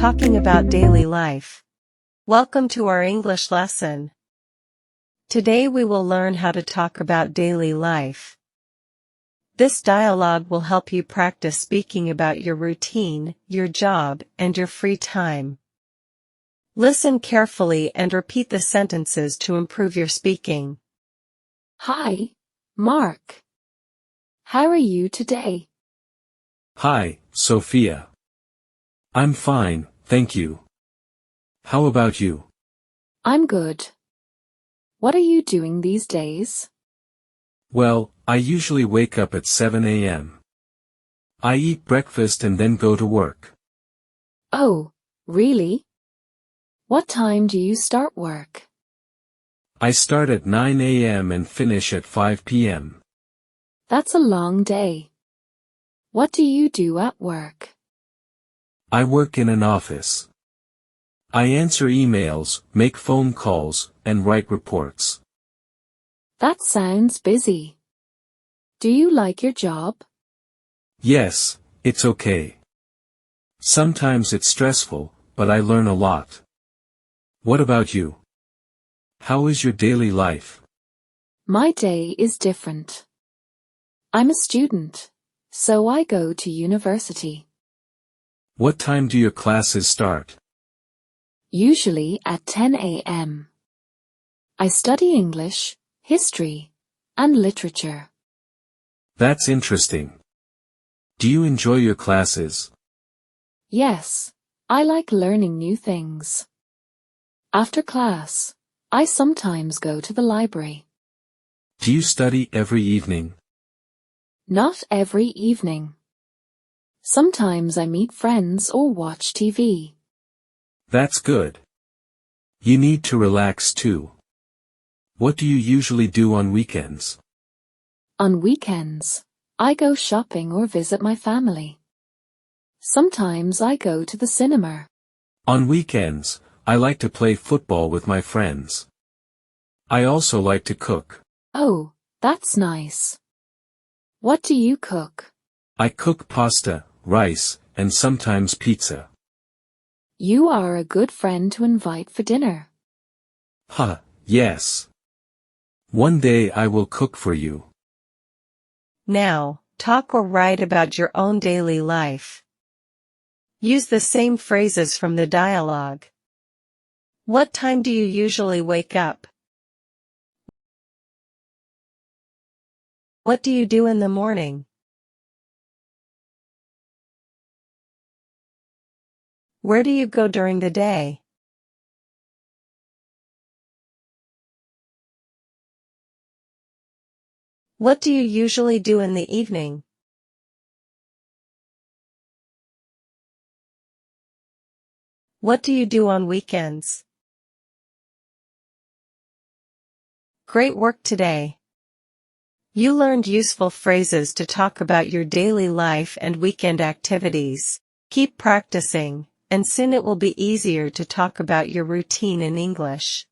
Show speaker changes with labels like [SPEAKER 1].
[SPEAKER 1] talking about daily life. Welcome to our English lesson. Today we will learn how to talk about daily life. This dialogue will help you practice speaking about your routine, your job, and your free time. Listen carefully and repeat the sentences to improve your speaking.
[SPEAKER 2] Hi, Mark. How are you today?
[SPEAKER 3] Hi, Sophia. I'm fine, thank you. How about you?
[SPEAKER 2] I'm good. What are you doing these days?
[SPEAKER 3] Well, I usually wake up at 7 a.m. I eat breakfast and then go to work.
[SPEAKER 2] Oh, really? What time do you start work?
[SPEAKER 3] I start at 9 a.m. and finish at 5 p.m.
[SPEAKER 2] That's a long day. What do you do at work?
[SPEAKER 3] I work in an office. I answer emails, make phone calls, and write reports.
[SPEAKER 2] That sounds busy. Do you like your job?
[SPEAKER 3] Yes, it's okay. Sometimes it's stressful, but I learn a lot. What about you? How is your daily life?
[SPEAKER 2] My day is different. I'm a student, so I go to university.
[SPEAKER 3] What time do your classes start?
[SPEAKER 2] Usually at 10 a.m. I study English, history, and literature.
[SPEAKER 3] That's interesting. Do you enjoy your classes?
[SPEAKER 2] Yes, I like learning new things. After class, I sometimes go to the library.
[SPEAKER 3] Do you study every evening?
[SPEAKER 2] Not every evening. Sometimes I meet friends or watch TV.
[SPEAKER 3] That's good. You need to relax too. What do you usually do on weekends?
[SPEAKER 2] On weekends, I go shopping or visit my family. Sometimes I go to the cinema.
[SPEAKER 3] On weekends, I like to play football with my friends. I also like to cook.
[SPEAKER 2] Oh, that's nice. What do you cook?
[SPEAKER 3] I cook pasta, rice, and sometimes pizza.
[SPEAKER 2] You are a good friend to invite for dinner.
[SPEAKER 3] Yes. One day I will cook for you.
[SPEAKER 1] Now, talk or write about your own daily life. Use the same phrases from the dialogue. What time do you usually wake up? What do you do in the morning? Where do you go during the day? What do you usually do in the evening? What do you do on weekends? Great work today. You learned useful phrases to talk about your daily life and weekend activities. Keep practicing, and soon it will be easier to talk about your routine in English.